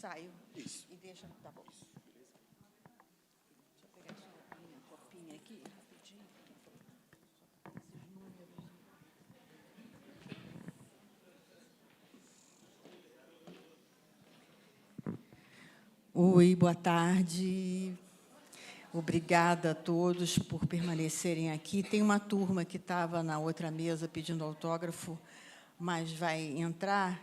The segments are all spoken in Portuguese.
saio. Isso. E deixa... Tá bom. Deixa eu pegar só minha copinha aqui, rapidinho. Só esses números. Oi, boa tarde. Obrigada a todos por permanecerem aqui. Tem uma turma que estava na outra mesa pedindo autógrafo, mas vai entrar,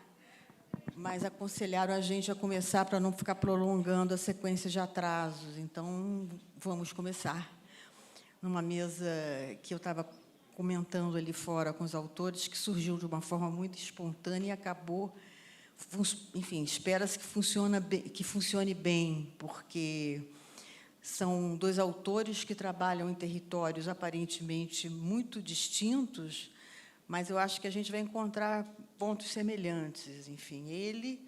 mas aconselharam a gente a começar para não ficar prolongando a sequência de atrasos. Então, vamos começar. Numa mesa que eu estava comentando ali fora com os autores, que surgiu de uma forma muito espontânea e acabou... Enfim, espera-se que funcione bem, porque são dois autores que trabalham em territórios aparentemente muito distintos, mas eu acho que a gente vai encontrar pontos semelhantes. Enfim, ele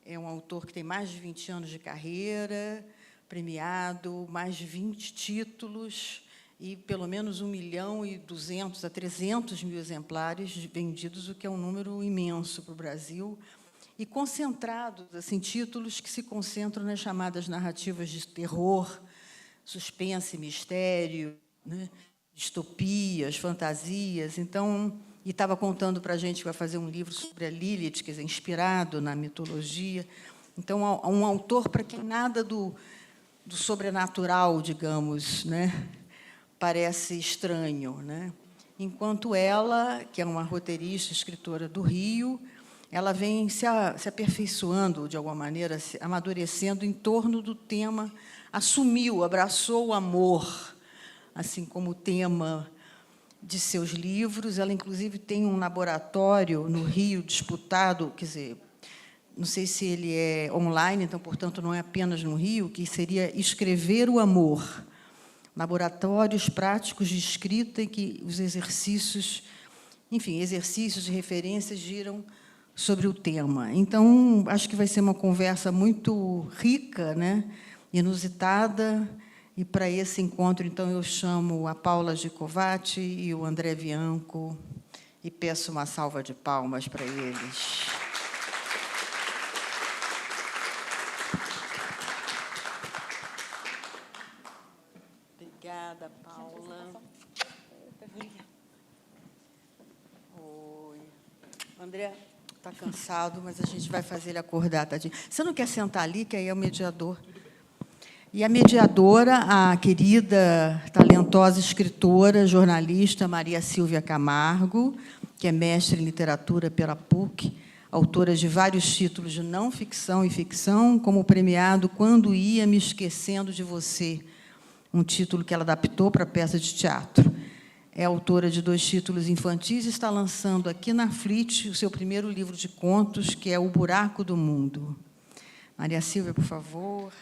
é um autor que tem mais de 20 anos de carreira, premiado, mais de 20 títulos e pelo menos 1.200.000 a 300.000 exemplares vendidos, o que é um número imenso para o Brasil, e concentrados, assim, títulos que se concentram nas chamadas narrativas de terror, suspense, mistério, né, distopias, fantasias. Então, e estava contando para a gente que vai fazer um livro sobre a Lilith, quer dizer, inspirado na mitologia. Então, um autor para quem nada do sobrenatural, digamos, né, parece estranho, né? Enquanto ela, que é uma roteirista, escritora do Rio, ela vem se aperfeiçoando, de alguma maneira, se amadurecendo em torno do tema, abraçou o amor, assim como tema de seus livros. Ela, inclusive, tem um laboratório no Rio disputado, quer dizer, não sei se ele é online, então, portanto, não é apenas no Rio, que seria Escrever o Amor, laboratórios práticos de escrita em que os exercícios, enfim, exercícios e referências giram sobre o tema. Então, acho que vai ser uma conversa muito rica, né, inusitada, e, para esse encontro, então, eu chamo a Paula Gicovati e o André Bianco, e peço uma salva de palmas para eles. Obrigada, Paula. Oi. André está cansado, mas a gente vai fazer ele acordar, tadinho. Você não quer sentar ali, que aí é o mediador? E a mediadora, a querida, talentosa escritora, jornalista Maria Silvia Camargo, que é mestre em literatura pela PUC, autora de vários títulos de não ficção e ficção, como o premiado Quando Ia Me Esquecendo de Você, um título que ela adaptou para peça de teatro. É autora de 2 títulos infantis e está lançando aqui na Flit o seu primeiro livro de contos, que é O Buraco do Mundo. Maria Silvia, por favor.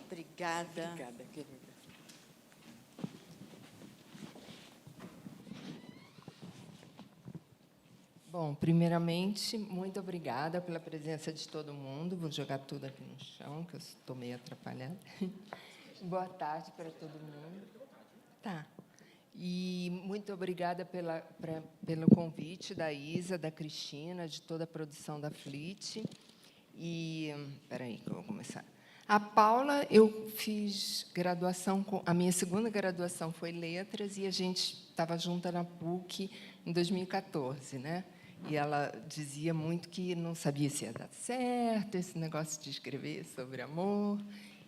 Obrigada. Obrigada, querida. Bom, primeiramente, muito obrigada pela presença de todo mundo. Vou jogar tudo aqui no chão, que eu estou meio atrapalhada. Boa tarde para todo mundo. Tá. E muito obrigada pelo convite da Isa, da Cristina, de toda a produção da Flit. E, espera aí, que eu vou começar. A Paula, eu fiz graduação, a minha segunda graduação foi Letras, e a gente estava junta na PUC em 2014, né? E ela dizia muito que não sabia se ia dar certo, esse negócio de escrever sobre amor.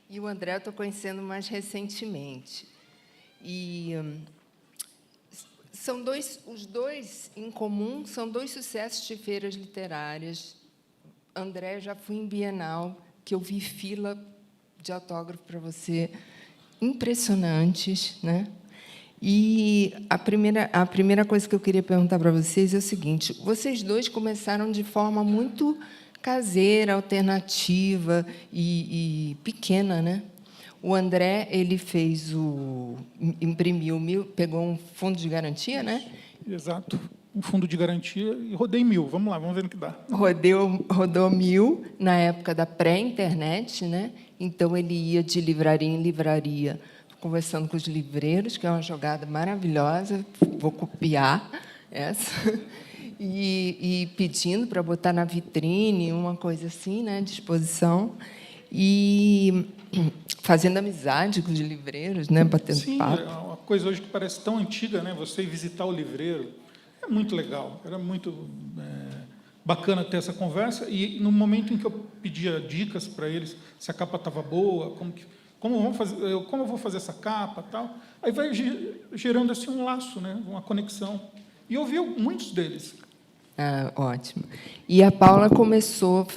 E o André eu estou conhecendo mais recentemente. E os dois em comum são 2 sucessos de feiras literárias. André, já fui em Bienal, que eu vi fila de autógrafo para você impressionantes, né? E a primeira coisa que eu queria perguntar para vocês é o seguinte: vocês dois começaram de forma muito caseira, alternativa e pequena, né? O André, ele imprimiu 1.000, pegou um fundo de garantia, né? Exato, um fundo de garantia, e rodei 1.000. Vamos lá, vamos ver no que dá. Rodou 1.000 na época da pré-internet, né? Então, ele ia de livraria em livraria conversando com os livreiros, que é uma jogada maravilhosa, vou copiar essa, e pedindo para botar na vitrine, uma coisa assim, né, de exposição, e fazendo amizade com os livreiros, né, batendo Sim, papo. é uma coisa hoje que parece tão antiga, né? Você ir visitar o livreiro. É muito legal, era muito bacana ter essa conversa. E no momento em que eu pedia dicas para eles, se a capa estava boa, como eu vou fazer essa capa, tal, aí vai gerando assim um laço, né? Uma conexão. E eu ouvi muitos deles. Ah, ótimo. E a Paula começou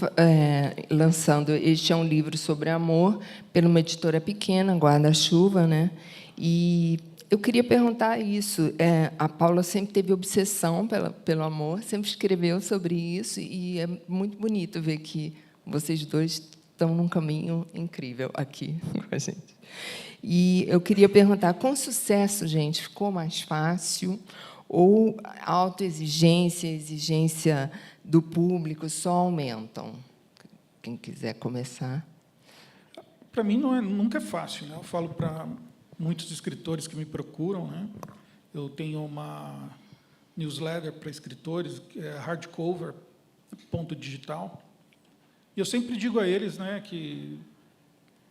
lançando... Este é um livro sobre amor, pela uma editora pequena, Guarda-Chuva, né? E eu queria perguntar isso. A Paula sempre teve obsessão pelo amor, sempre escreveu sobre isso, e é muito bonito ver que vocês dois estão num caminho incrível aqui com a gente. E eu queria perguntar, com sucesso, gente, ficou mais fácil? Ou a autoexigência, a exigência do público só aumentam? Quem quiser começar. Para mim, nunca é fácil, né? Eu falo para muitos escritores que me procuram, né? Eu tenho uma newsletter para escritores, que é hardcover, ponto digital. E eu sempre digo a eles, né, que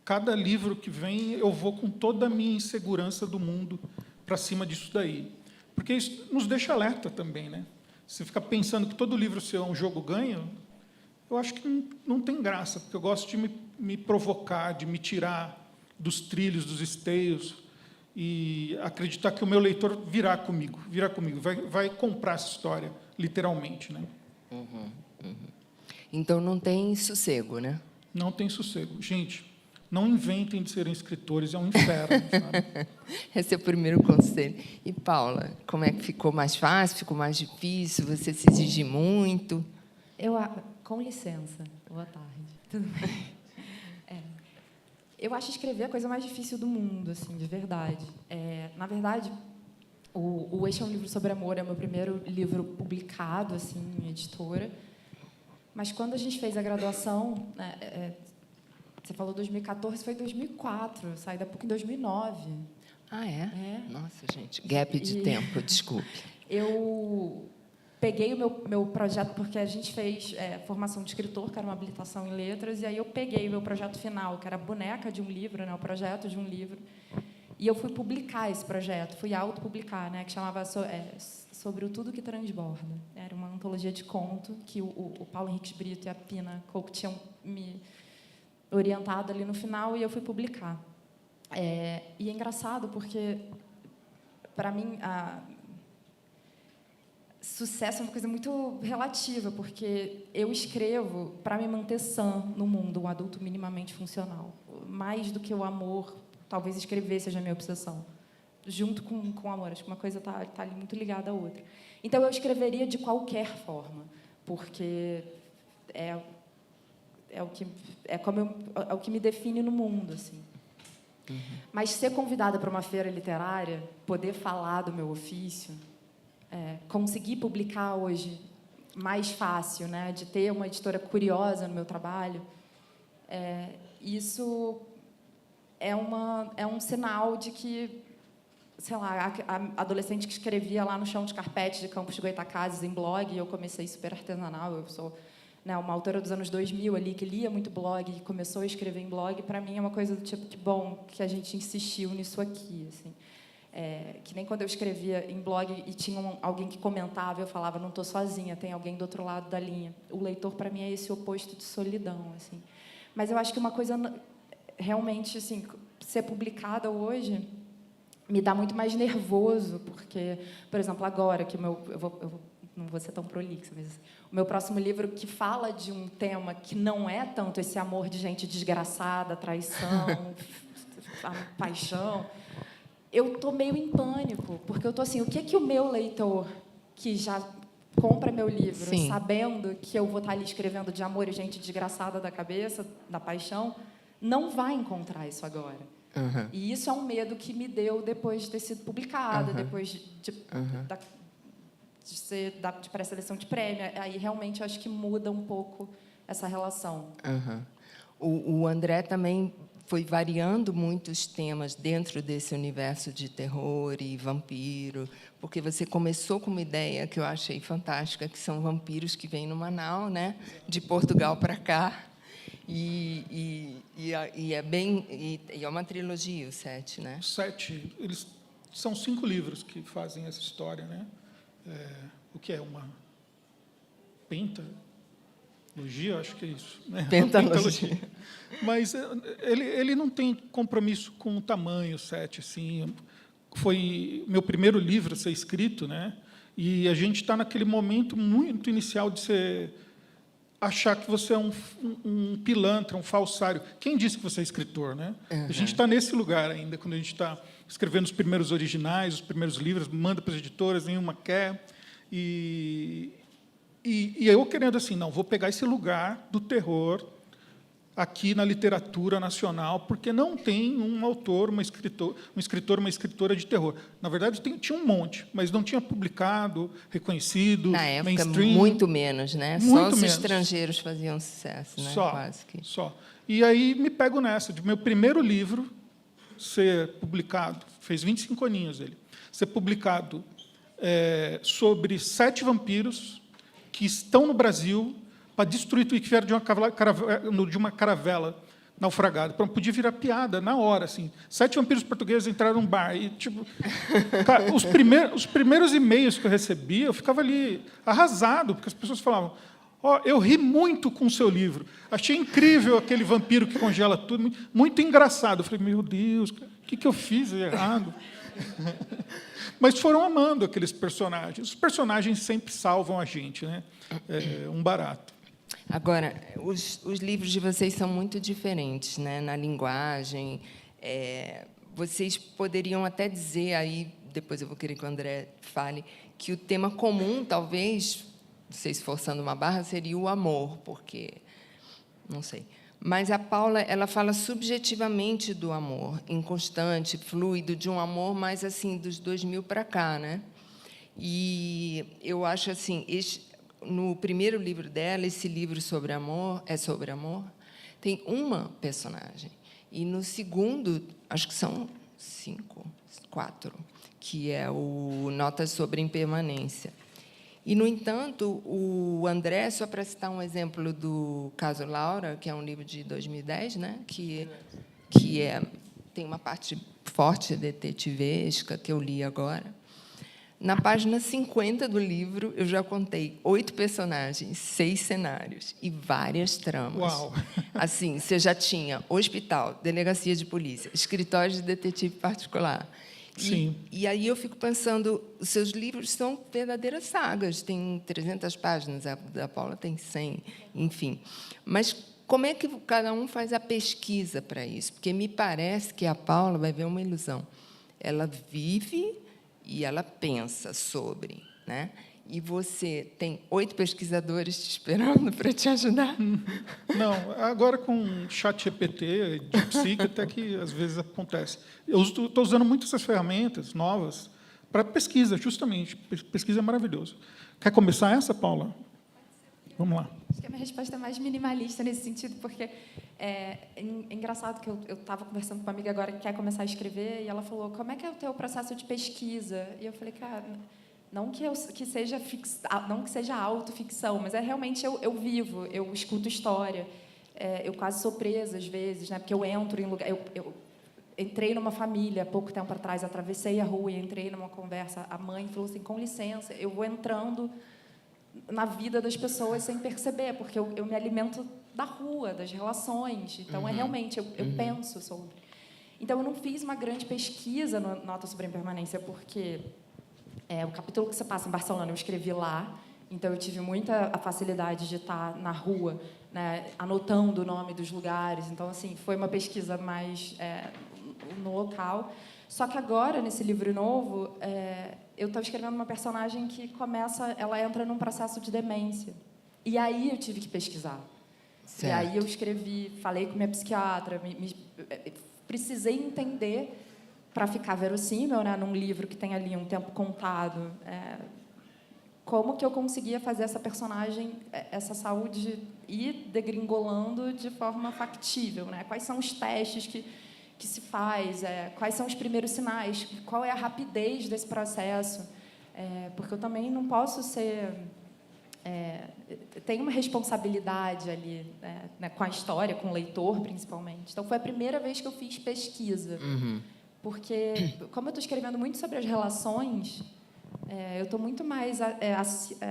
cada livro que vem, eu vou com toda a minha insegurança do mundo para cima disso daí. Porque isso nos deixa alerta também, né? Você fica pensando que todo livro seu é um jogo ganho, eu acho que não tem graça, porque eu gosto de me provocar, de me tirar dos trilhos, dos esteios, e acreditar que o meu leitor virá comigo, vai comprar essa história, literalmente, né? Então, não tem sossego, né? Não tem sossego. Gente, não inventem de serem escritores, é um inferno, sabe? Esse é o primeiro conselho. E, Paula, como é que ficou mais fácil? Ficou mais difícil? Você se exige muito? Com licença. Boa tarde. Tudo bem? Eu acho escrever a coisa mais difícil do mundo, assim, de verdade. Na verdade, o Este é um livro sobre amor, é o meu primeiro livro publicado, assim, em editora. Mas quando a gente fez a graduação, você falou 2014, foi 2004. Eu saí da PUC em 2009. Ah, é? Nossa, gente, gap de tempo, desculpe. Eu peguei o meu projeto, porque a gente fez formação de escritor, que era uma habilitação em letras, e aí eu peguei o meu projeto final, que era a boneca de um livro, né, o projeto de um livro, e eu fui publicar esse projeto, fui autopublicar, né, que chamava Sobre o Tudo que Transborda. Era uma antologia de conto que o Paulo Henrique Brito e a Pina Coco tinham me orientado ali no final, e eu fui publicar. E é engraçado, porque, para mim, sucesso é uma coisa muito relativa, porque eu escrevo para me manter sã no mundo, um adulto minimamente funcional. Mais do que o amor, talvez escrever seja a minha obsessão. Junto com o amor, acho que uma coisa está ali muito ligada à outra. Então, eu escreveria de qualquer forma, porque é o que me define no mundo, assim. Mas ser convidada para uma feira literária, poder falar do meu ofício, conseguir publicar hoje mais fácil, né, de ter uma editora curiosa no meu trabalho, isso é um sinal de que, sei lá, a adolescente que escrevia lá no chão de carpete de Campos de Goytacazes em blog, eu comecei super artesanal, eu sou, né, uma autora dos anos 2000 ali, que lia muito blog e começou a escrever em blog, para mim é uma coisa do tipo, que bom que a gente insistiu nisso aqui, assim. Que nem quando eu escrevia em blog e tinha alguém que comentava, eu falava, não estou sozinha, tem alguém do outro lado da linha. O leitor, para mim, é esse oposto de solidão, assim. Mas eu acho que uma coisa, realmente, assim, ser publicada hoje me dá muito mais nervoso, porque, por exemplo, agora, que eu não vou ser tão prolixa, mas o meu próximo livro, que fala de um tema que não é tanto esse amor de gente desgraçada, traição, paixão, eu estou meio em pânico, porque eu estou assim, o que o meu leitor, que já compra meu livro, Sim, sabendo que eu vou estar ali escrevendo de amor e gente desgraçada da cabeça, da paixão, não vai encontrar isso agora. E isso é um medo que me deu depois de ter sido publicada, depois de pré-seleção de prêmio. Aí, realmente, eu acho que muda um pouco essa relação. O André também foi variando muito os temas dentro desse universo de terror e vampiro, porque você começou com uma ideia que eu achei fantástica, que são vampiros que vêm no Manaus, né, de Portugal para cá, e é uma trilogia, o 7, né? 7, eles são 5 livros que fazem essa história, né? O que é uma pentalogia, acho que é isso, né? Pentalogia. Mas ele não tem compromisso com o tamanho, 7, assim. Foi meu primeiro livro a ser escrito, né? E a gente está naquele momento muito inicial de você achar que você é um pilantra, um falsário. Quem disse que você é escritor, né? Uhum. A gente está nesse lugar ainda, quando a gente está escrevendo os primeiros originais, os primeiros livros, manda para as editoras, nenhuma quer. E eu querendo assim, não, vou pegar esse lugar do terror aqui na literatura nacional, porque não tem um autor, um escritor, uma escritora de terror. Na verdade, tinha um monte, mas não tinha publicado, reconhecido, na época, mainstream. muito menos, né? Muito só os menos. Estrangeiros faziam sucesso, né? Quase que. Só. E aí me pego nessa, de meu primeiro livro ser publicado, fez 25 aninhos ele, ser publicado sobre 7 vampiros que estão no Brasil para destruir tudo que vieram de uma caravela naufragada. Podia virar piada na hora, assim. 7 vampiros portugueses entraram num bar e, tipo, cara, os primeiros e-mails que eu recebia, eu ficava ali arrasado, porque as pessoas falavam: eu ri muito com o seu livro. Achei incrível aquele vampiro que congela tudo, muito engraçado. Eu falei: meu Deus, o que eu fiz de errado? Mas foram amando aqueles personagens. Os personagens sempre salvam a gente, né? Um barato. Agora, os livros de vocês são muito diferentes, né, na linguagem. Vocês poderiam até dizer, aí, depois eu vou querer que o André fale, que o tema comum, talvez, vocês forçando uma barra, seria o amor, porque... não sei. Mas a Paula, ela fala subjetivamente do amor, inconstante, fluido, de um amor mais assim dos 2000 para cá, né? E eu acho assim, no primeiro livro dela, esse livro sobre amor, tem uma personagem. E no segundo, acho que são 4, que é o Notas sobre Impermanência. E, no entanto, o André, só para citar um exemplo do caso Laura, que é um livro de 2010, né, que tem uma parte forte detetivesca, que eu li agora. Na página 50 do livro, eu já contei 8 personagens, 6 cenários e várias tramas. Uau! Assim, você já tinha hospital, delegacia de polícia, escritório de detetive particular. Sim. E aí eu fico pensando, os seus livros são verdadeiras sagas, tem 300 páginas, a da Paula tem 100, enfim. Mas como é que cada um faz a pesquisa para isso? Porque me parece que a Paula vai ver uma ilusão. Ela vive e ela pensa sobre, né? E você tem 8 pesquisadores te esperando para te ajudar? Não, agora com ChatGPT, DeepSeek, até que às vezes acontece. Eu estou usando muito essas ferramentas novas para pesquisa, justamente. Pesquisa é maravilhoso. Quer começar essa, Paula? Vamos lá. Acho que a minha resposta é mais minimalista nesse sentido, porque é engraçado que eu estava conversando com uma amiga agora que quer começar a escrever, e ela falou: como é que é o teu processo de pesquisa? E eu falei: cara, não que seja autoficção, mas realmente eu vivo, eu escuto história, eu quase sou presa às vezes, né? Porque eu entro em lugar, eu entrei numa família pouco tempo atrás, atravessei a rua e entrei numa conversa, a mãe falou assim: com licença, eu vou entrando na vida das pessoas sem perceber, porque eu me alimento da rua, das relações, então realmente eu penso sobre. Então eu não fiz uma grande pesquisa no Nota sobre Impermanência, porque o capítulo que você passa em Barcelona eu escrevi lá, então eu tive muita facilidade de estar na rua, né, anotando o nome dos lugares, então assim foi uma pesquisa mais no local. Só que agora, nesse livro novo, eu estava escrevendo uma personagem que ela entra num processo de demência. E aí eu tive que pesquisar. Certo. E aí eu falei com minha psiquiatra, precisei entender, para ficar verossímil, né, num livro que tem ali um tempo contado, como que eu conseguia fazer essa personagem, essa saúde, ir degringolando de forma factível, né? Quais são os testes que se faz, quais são os primeiros sinais, qual é a rapidez desse processo, porque eu também não posso ser... tem uma responsabilidade ali, né, com a história, com o leitor, principalmente. Então, foi a primeira vez que eu fiz pesquisa. Porque, como eu estou escrevendo muito sobre as relações, eu estou muito mais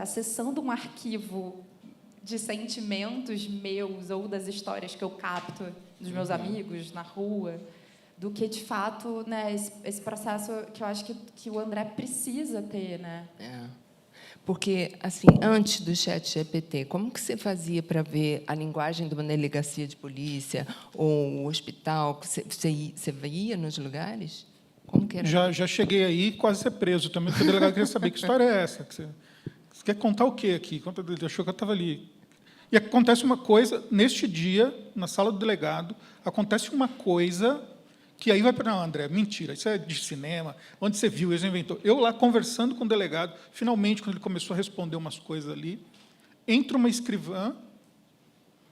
acessando um arquivo de sentimentos meus ou das histórias que eu capto dos meus amigos na rua, do que, de fato, né, esse processo que eu acho que o André precisa ter, né? Porque, assim, antes do ChatGPT, como que você fazia para ver a linguagem de uma delegacia de polícia ou um hospital? Você ia nos lugares? Como que era? Já cheguei aí quase ser preso também, porque o delegado queria saber que história é essa. Você quer contar o quê aqui? Ele achou que eu estava ali. E acontece uma coisa, neste dia, na sala do delegado, acontece uma coisa que aí vai para... Não, André, mentira, isso é de cinema, onde você viu, ele inventou. Eu lá, conversando com o delegado, finalmente, quando ele começou a responder umas coisas ali, entra uma escrivã,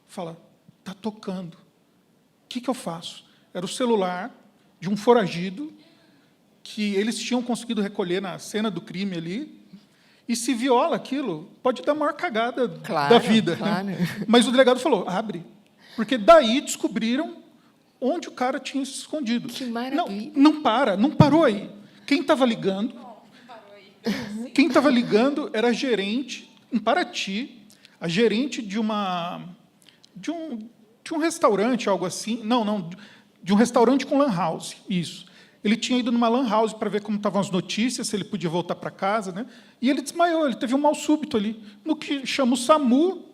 fala, está tocando. O que eu faço? Era o celular de um foragido que eles tinham conseguido recolher na cena do crime ali, e se viola aquilo, pode dar a maior cagada da vida. Claro. Né? Mas o delegado falou, abre, porque daí descobriram onde o cara tinha se escondido. Que maravilha. Não parou aí. Quem estava ligando? Quem estava ligando era a gerente, em Paraty, a gerente de um restaurante, algo assim. Não, de um restaurante com lan house, isso. Ele tinha ido numa lan house para ver como estavam as notícias, se ele podia voltar para casa, né? E ele desmaiou, ele teve um mal súbito ali. No que chama o SAMU,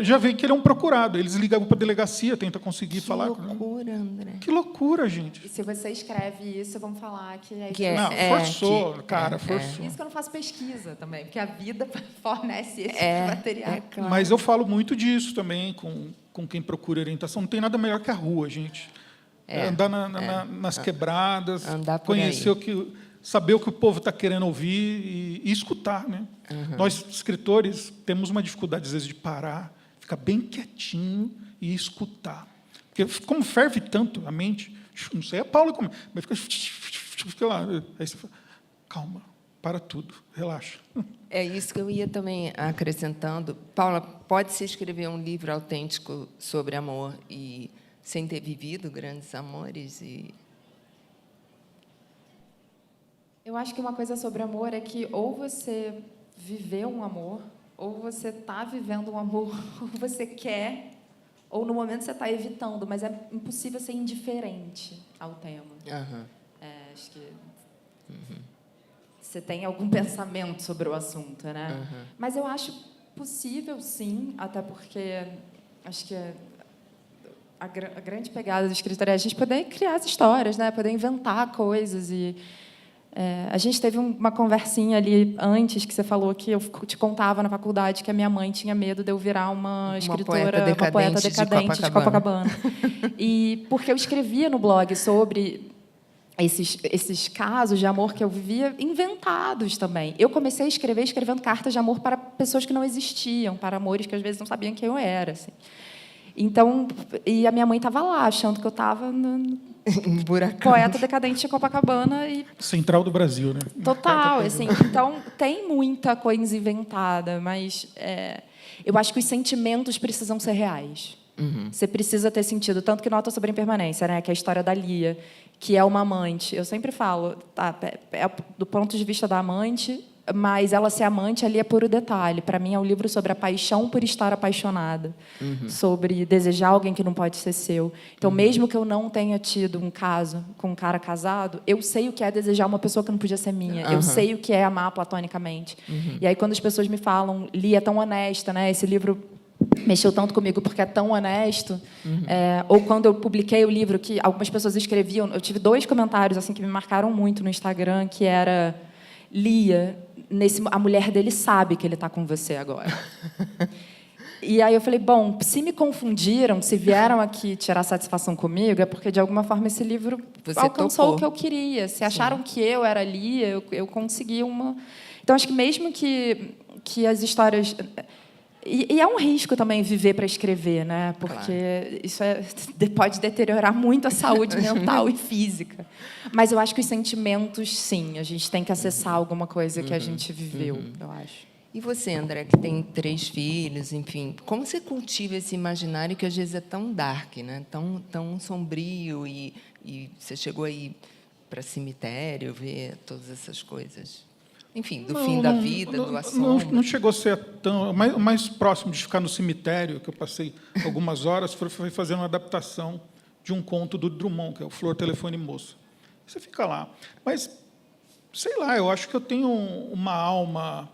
já vê que ele é um procurado. Eles ligam para a delegacia, tentam conseguir falar. Que loucura, André. Que loucura, gente. E se você escreve isso, vão falar que... Não, forçou, forçou. Isso que eu não faço pesquisa também, porque a vida fornece esse tipo de material. Claro. Mas eu falo muito disso também com quem procura orientação. Não tem nada melhor que a rua, gente. Andar nas quebradas, andar por conhecer aí. saber o que o povo está querendo ouvir e escutar, né? Nós, escritores, temos uma dificuldade, às vezes, de parar, ficar bem quietinho e escutar. Porque, como ferve tanto a mente, não sei a Paula como, mas fica lá. Aí você fala, calma, para tudo, relaxa. É isso que eu ia também acrescentando. Paula, pode-se escrever um livro autêntico sobre amor e sem ter vivido grandes amores? Eu acho que uma coisa sobre amor é que ou você viveu um amor, ou você está vivendo um amor, ou você quer, ou no momento você está evitando, mas é impossível ser indiferente ao tema. Acho que você tem algum pensamento sobre o assunto, né? Mas eu acho possível, sim, até porque acho que a grande pegada do escritor é a gente poder criar as histórias, né? Poder inventar coisas. E a gente teve uma conversinha ali antes que você falou que eu te contava na faculdade que a minha mãe tinha medo de eu virar uma escritora, uma poeta decadente de Copacabana. E porque eu escrevia no blog sobre esses casos de amor que eu vivia inventados também. Eu comecei a escrever escrevendo cartas de amor para pessoas que não existiam, para amores que às vezes não sabiam quem eu era, assim. Então, e a minha mãe estava lá, achando que eu estava poeta decadente de Copacabana. Central do Brasil, né? Total, assim. Então, tem muita coisa inventada, mas eu acho que os sentimentos precisam ser reais. Você precisa ter sentido. Tanto que Nota sobre Impermanência, né, que é a história da Lia, que é uma amante. Eu sempre falo, do ponto de vista da amante, mas ela ser amante ali é puro detalhe. Para mim, é um livro sobre a paixão por estar apaixonada, sobre desejar alguém que não pode ser seu. Então, mesmo que eu não tenha tido um caso com um cara casado, eu sei o que é desejar uma pessoa que não podia ser minha. Eu sei o que é amar platonicamente. E aí, quando as pessoas me falam, Lia é tão honesta, né? Esse livro mexeu tanto comigo porque é tão honesto. Ou quando eu publiquei o livro, que algumas pessoas escreviam, eu tive 2 comentários assim que me marcaram muito no Instagram, que era: Lia, a mulher dele sabe que ele está com você agora. E aí eu falei, bom, se me confundiram, se vieram aqui tirar satisfação comigo, é porque, de alguma forma, esse livro Você alcançou tocou. o que eu queria. Se acharam que eu era ali, eu consegui uma... Então, acho que mesmo que as histórias... E é um risco também viver para escrever, né? Porque isso pode deteriorar muito a saúde mental e física. Mas eu acho que os sentimentos, sim, a gente tem que acessar alguma coisa que a gente viveu, eu acho. E você, André, que tem 3 filhos, enfim, como você cultiva esse imaginário que às vezes é tão dark, né? Tão sombrio, e você chegou aí para cemitério ver todas essas coisas? Enfim, do fim da vida, do assombro. Não chegou a ser tão... O mais próximo de ficar no cemitério, que eu passei algumas horas, foi fazer uma adaptação de um conto do Drummond, que é o Flor, Telefone, Moça. Você fica lá. Mas, sei lá, eu acho que eu tenho uma alma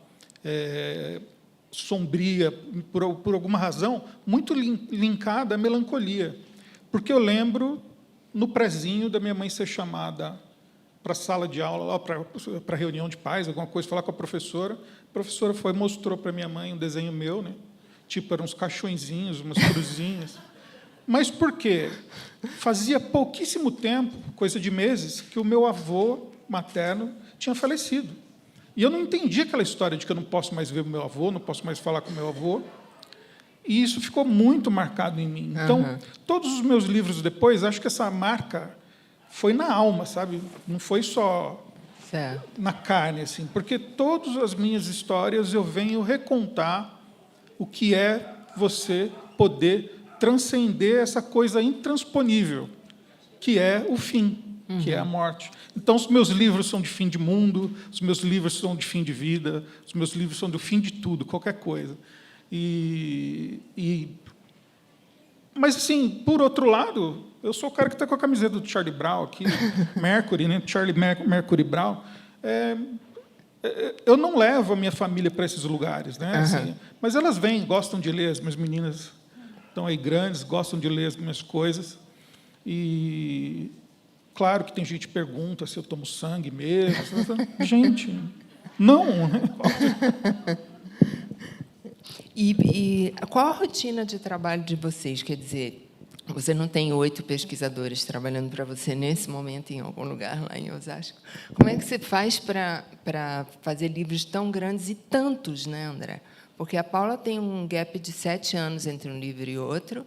sombria, por alguma razão, muito linkada à melancolia. Porque eu lembro, no prezinho, da minha mãe ser chamada para a sala de aula, para a reunião de pais, alguma coisa, falar com a professora. A professora foi, mostrou para minha mãe um desenho meu, né? Tipo, eram uns caixõezinhos, umas cruzinhas. Mas por quê? Fazia pouquíssimo tempo, coisa de meses, que o meu avô materno tinha falecido. E eu não entendi aquela história de que eu não posso mais ver o meu avô, não posso mais falar com o meu avô. E isso ficou muito marcado em mim. Então, todos os meus livros depois, acho que essa marca foi na alma, sabe? Não foi só na carne, assim, porque todas as minhas histórias eu venho recontar o que é você poder transcender essa coisa intransponível, que é o fim, que é a morte. Então, os meus livros são de fim de mundo, os meus livros são de fim de vida, os meus livros são do fim de tudo, qualquer coisa. Mas, assim, por outro lado, eu sou o cara que está com a camiseta do Charlie Brown aqui, Mercury, né? Charlie Mercury Brown. Eu não levo a minha família para esses lugares, né? Assim, mas elas vêm, gostam de ler, as minhas meninas estão aí grandes, gostam de ler as minhas coisas. E, claro que tem gente que pergunta se eu tomo sangue mesmo. Gente, não. E qual a rotina de trabalho de vocês? Quer dizer, você não tem 8 pesquisadores trabalhando para você nesse momento em algum lugar lá em Osasco. Como é que você faz para fazer livros tão grandes e tantos, né, André? Porque a Paula tem um gap de 7 anos entre um livro e outro,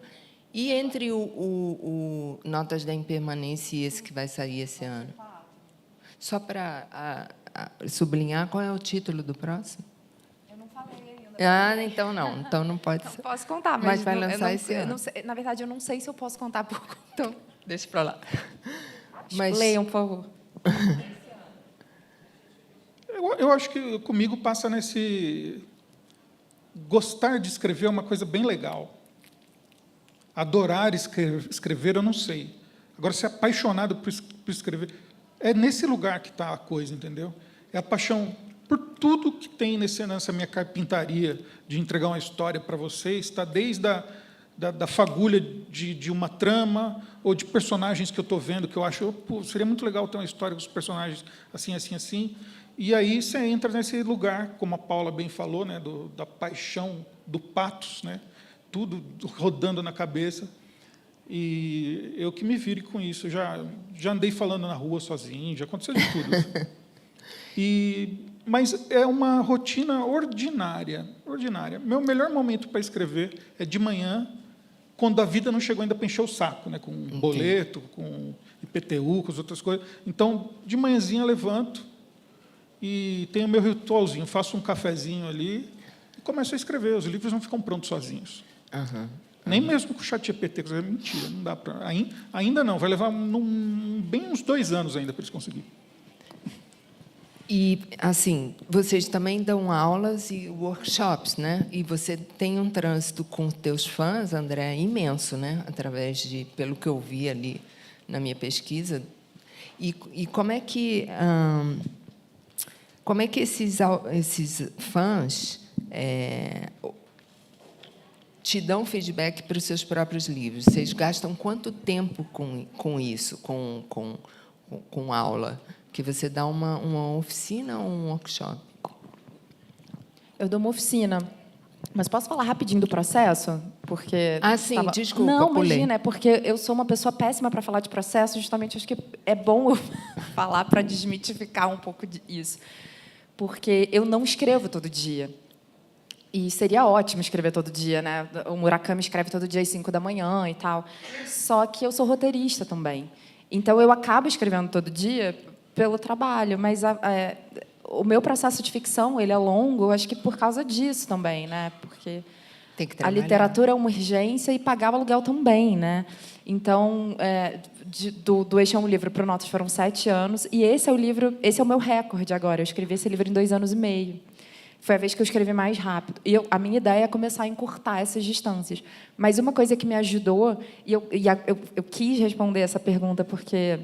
e entre o Notas da Impermanência e esse que vai sair esse ano. Só para sublinhar, qual é o título do próximo? Então não. Então não pode ser. Não posso contar, mas vai lançar esse ano. Na verdade, eu não sei se eu posso contar por conta. Então, deixa para lá. Mas leiam, por favor. Eu acho que comigo passa nesse... Gostar de escrever é uma coisa bem legal. Adorar escrever, eu não sei. Agora, ser apaixonado por escrever... É nesse lugar que está a coisa, entendeu? É a paixão por tudo que tem nessa minha carpintaria de entregar uma história para vocês, está desde da fagulha de uma trama ou de personagens que eu estou vendo, que eu acho, seria muito legal ter uma história com os personagens assim, assim, assim. E aí você entra nesse lugar, como a Paula bem falou, né, da paixão, do pathos, né, tudo rodando na cabeça. E eu que me vire com isso. Já andei falando na rua sozinho, já aconteceu de tudo. Mas é uma rotina ordinária. Meu melhor momento para escrever é de manhã, quando a vida não chegou ainda para encher o saco, né, com boleto, com IPTU, com as outras coisas. Então, de manhãzinha, eu levanto e tenho o meu ritualzinho, faço um cafezinho ali e começo a escrever. Os livros não ficam prontos sozinhos. Nem mesmo com o ChatGPT, que é mentira, não dá para... Ainda não, vai levar bem uns 2 anos ainda para eles conseguirem. E, assim, vocês também dão aulas e workshops, né? E você tem um trânsito com teus fãs, André, imenso, né? Através pelo que eu vi ali na minha pesquisa. E como é que esses fãs te dão feedback para os seus próprios livros? Vocês gastam quanto tempo com isso, com aula? Que você dá uma oficina ou um workshop? Eu dou uma oficina Mas posso falar rapidinho do processo? Porque Ah, sim, desculpa, Não, pulei. imagina, é porque eu sou uma pessoa péssima para falar de processo, justamente acho que é bom eu falar para desmitificar um pouco isso. Porque eu não escrevo todo dia. E seria ótimo escrever todo dia, né? O Murakami escreve todo dia às 5 da manhã e tal. Só que eu sou roteirista também. Então, eu acabo escrevendo todo dia pelo trabalho, mas o meu processo de ficção ele é longo, acho que por causa disso também, né? Porque Tem que a trabalhar. literatura é uma urgência e pagar o aluguel também, né? Então, do Eixo é um Livro para o Notas foram 7 anos, e esse é o meu recorde agora. Eu escrevi esse livro em 2 anos e meio. Foi a vez que eu escrevi mais rápido. E a minha ideia é começar a encurtar essas distâncias. Mas uma coisa que me ajudou, e eu quis responder essa pergunta porque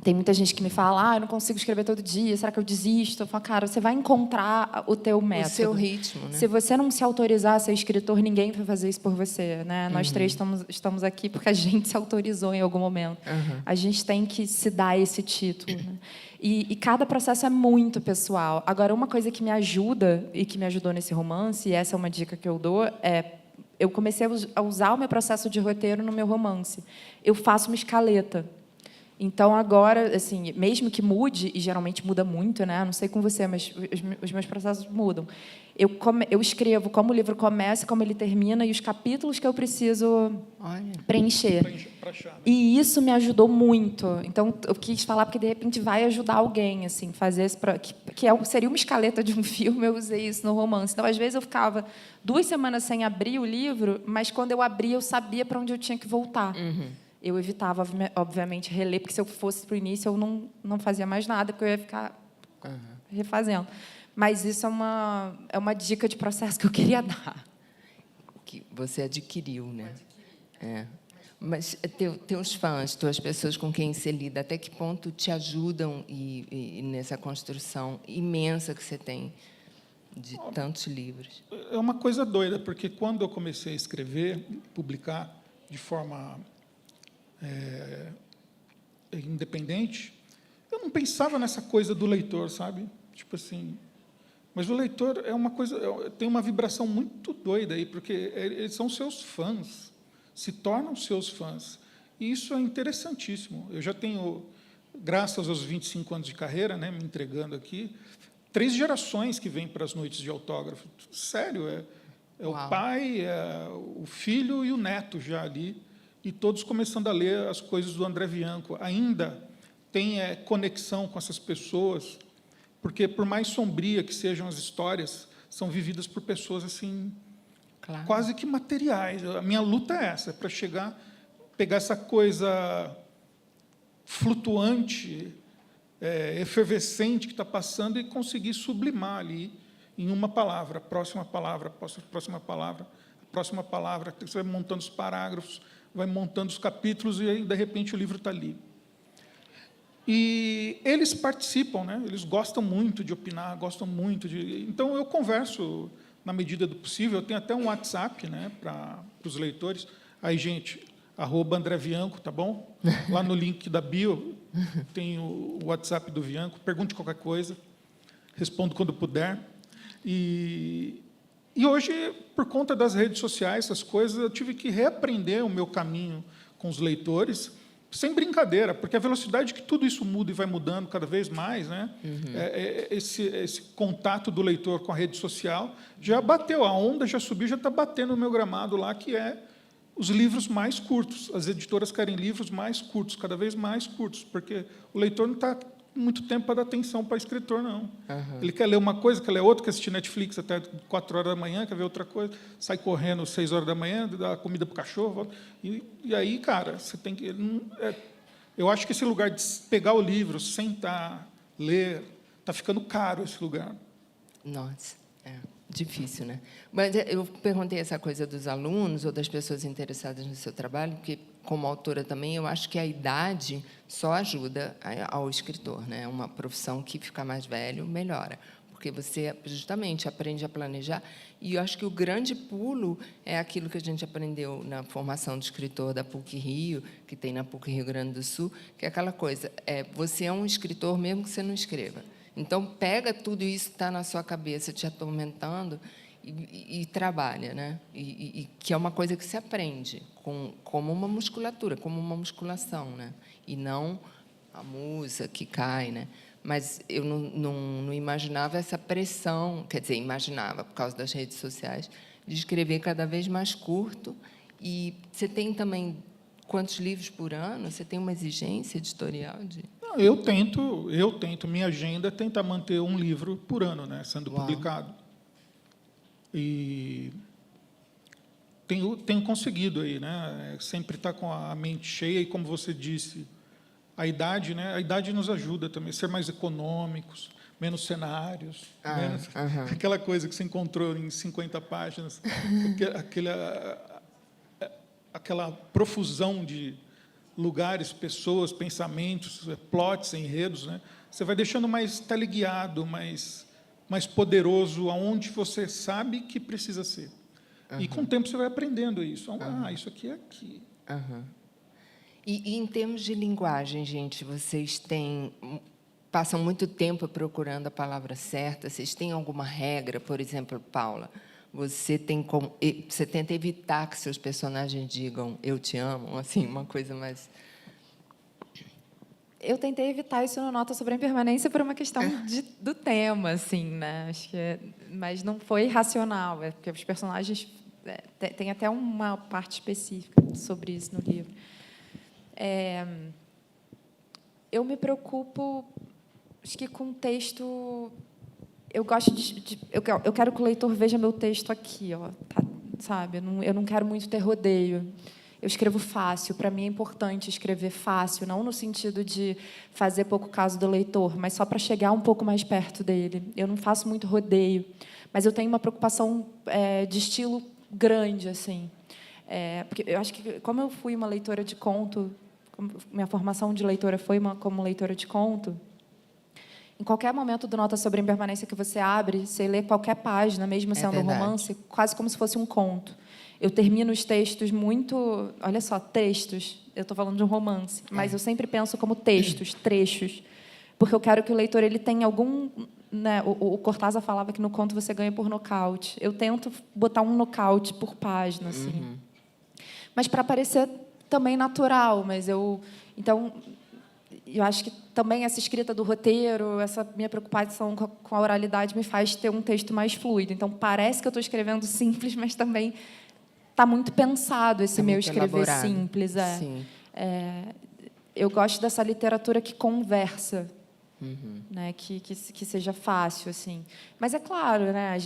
tem muita gente que me fala, eu não consigo escrever todo dia, será que eu desisto? Eu falo, cara, você vai encontrar o teu método. O seu ritmo, né? Se você não se autorizar a ser escritor, ninguém vai fazer isso por você, né? Nós três estamos aqui porque a gente se autorizou em algum momento. A gente tem que se dar esse título, né? E cada processo é muito pessoal. Agora, uma coisa que me ajuda e que me ajudou nesse romance, e essa é uma dica que eu dou, eu comecei a usar o meu processo de roteiro no meu romance. Eu faço uma escaleta. Então, agora, assim, mesmo que mude, e geralmente muda muito, né? Não sei com você, mas os meus processos mudam. Eu escrevo como o livro começa, como ele termina, e os capítulos que eu preciso preencher. E isso me ajudou muito. Então, eu quis falar porque, de repente, vai ajudar alguém, assim, fazer esse... seria uma escaleta de um filme, eu usei isso no romance. Então, às vezes, eu ficava 2 semanas sem abrir o livro, mas, quando eu abria, eu sabia para onde eu tinha que voltar. Eu evitava, obviamente, reler, porque se eu fosse para o início, eu não fazia mais nada, porque eu ia ficar refazendo. Mas isso é uma dica de processo que eu queria dar. Que você adquiriu, né? Mas teus fãs, tuas pessoas com quem você lida, até que ponto te ajudam e nessa construção imensa que você tem de tantos livros? É uma coisa doida, porque quando eu comecei a escrever, publicar de forma independente, eu não pensava nessa coisa do leitor, sabe? Tipo assim, mas o leitor é uma coisa, tem uma vibração muito doida aí, porque eles são seus fãs, se tornam seus fãs. E isso é interessantíssimo. Eu já tenho, graças aos 25 anos de carreira, né, me entregando aqui, 3 gerações que vêm para as noites de autógrafo. Sério, o pai, o filho e o neto já ali, e todos começando a ler as coisas do André Bianco. Ainda tem conexão com essas pessoas, porque, por mais sombria que sejam as histórias, são vividas por pessoas assim, quase que materiais. A minha luta é essa, para pegar essa coisa flutuante, efervescente que está passando e conseguir sublimar ali em uma palavra, próxima palavra, próxima palavra, próxima palavra. Você vai montando os parágrafos, vai montando os capítulos e aí, de repente, o livro está ali. E eles participam, né? Eles gostam muito de opinar, gostam muito de... Então, eu converso na medida do possível. Eu tenho até um WhatsApp, né, para os leitores. Aí, gente, @AndréVianco, tá bom? Lá no link da bio tem o WhatsApp do Bianco. Pergunte qualquer coisa, respondo quando puder. E hoje, por conta das redes sociais, essas coisas, eu tive que reaprender o meu caminho com os leitores, sem brincadeira, porque a velocidade que tudo isso muda e vai mudando cada vez mais, né? Esse contato do leitor com a rede social já bateu, a onda já subiu, já está batendo no meu gramado lá, que é os livros mais curtos. As editoras querem livros mais curtos, cada vez mais curtos, porque o leitor não está muito tempo para dar atenção para o escritor, não. Ele quer ler uma coisa, quer ler outra, quer assistir Netflix até 4 horas da manhã, quer ver outra coisa, sai correndo às 6 horas da manhã, dá comida para o cachorro, volta. E aí, cara, você tem que... eu acho que esse lugar de pegar o livro, sentar, ler, está ficando caro esse lugar. Nossa, difícil, né? Mas eu perguntei essa coisa dos alunos ou das pessoas interessadas no seu trabalho, porque, como autora também, eu acho que a idade só ajuda ao escritor, né? É uma profissão que fica mais velho, melhora, porque você, justamente, aprende a planejar. E eu acho que o grande pulo é aquilo que a gente aprendeu na formação de escritor da PUC-Rio, que tem na PUC Rio Grande do Sul, que é aquela coisa, você é um escritor mesmo que você não escreva. Então, pega tudo isso que está na sua cabeça te atormentando e trabalha, né? E que é uma coisa que se aprende, como uma musculatura, como uma musculação, né? E não a musa que cai, né? Mas eu não imaginava essa pressão, quer dizer, imaginava, por causa das redes sociais, de escrever cada vez mais curto. E você tem também quantos livros por ano? Você tem uma exigência editorial de... Não, eu tento, minha agenda é tentar manter um livro por ano, né, sendo publicado. E tenho conseguido aí, né, sempre estar com a mente cheia, e como você disse, a idade, né, a idade nos ajuda também a ser mais econômicos, menos cenários, menos aquela coisa que você encontrou em 50 páginas, aquela profusão de lugares, pessoas, pensamentos, plots, enredos, né? Você vai deixando mais teleguiado, mais poderoso, aonde você sabe que precisa ser. E, com o tempo, você vai aprendendo isso. Isso aqui é aqui. E, em termos de linguagem, gente, vocês passam muito tempo procurando a palavra certa? Vocês têm alguma regra? Por exemplo, Paula, você tenta evitar que seus personagens digam "eu te amo", assim, uma coisa mais... Eu tentei evitar isso no Nota sobre a Impermanência por uma questão do tema, assim, né? Acho que mas não foi racional, porque os personagens tem até uma parte específica sobre isso no livro. Eu me preocupo, acho que com texto. Eu gosto eu quero que o leitor veja meu texto aqui, ó, tá, sabe? Eu não quero muito ter rodeio. Eu escrevo fácil. Para mim é importante escrever fácil, não no sentido de fazer pouco caso do leitor, mas só para chegar um pouco mais perto dele. Eu não faço muito rodeio, mas eu tenho uma preocupação de estilo grande, assim, porque eu acho que, como eu fui uma leitora de conto, minha formação de leitora foi como leitora de conto. Em qualquer momento do Nota sobre a Impermanência que você abre, você lê qualquer página, mesmo sendo um romance, quase como se fosse um conto. Eu termino os textos muito... Olha só, textos. Eu estou falando de um romance, mas eu sempre penso como textos, trechos, porque eu quero que o leitor ele tenha algum... Né, o Cortázar falava que no conto você ganha por nocaute. Eu tento botar um nocaute por página, assim. Mas para parecer também natural. Então, eu acho que também essa escrita do roteiro, essa minha preocupação com a oralidade me faz ter um texto mais fluido. Então, parece que eu estou escrevendo simples, mas também está muito pensado esse meu escrever elaborado. Simples. Eu gosto dessa literatura que conversa, né, que seja fácil, assim. Mas é claro, né,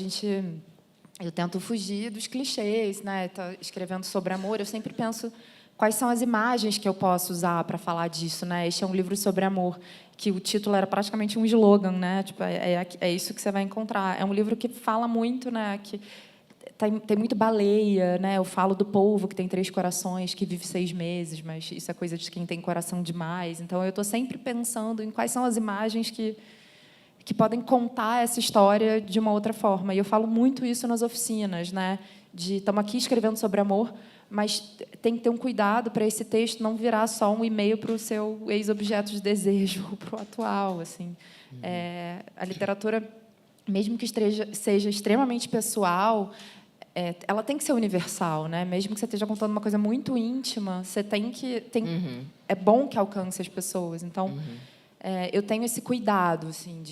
eu tento fugir dos clichês, né? Tô escrevendo sobre amor, eu sempre penso quais são as imagens que eu posso usar para falar disso, né? Este é um livro sobre amor, que o título era praticamente um slogan, né? Tipo, é isso que você vai encontrar. É um livro que fala muito, né? Que tem muito baleia, né? Eu falo do polvo que tem 3 corações, que vive 6 meses, mas isso é coisa de quem tem coração demais. Então, eu estou sempre pensando em quais são as imagens que podem contar essa história de uma outra forma. E eu falo muito isso nas oficinas, né? Estamos aqui escrevendo sobre amor, mas tem que ter um cuidado para esse texto não virar só um e-mail para o seu ex-objeto de desejo, ou para o atual. Assim. A literatura, mesmo que seja extremamente pessoal, ela tem que ser universal, né? Mesmo que você esteja contando uma coisa muito íntima, você é bom que alcance as pessoas. Então, eu tenho esse cuidado, assim,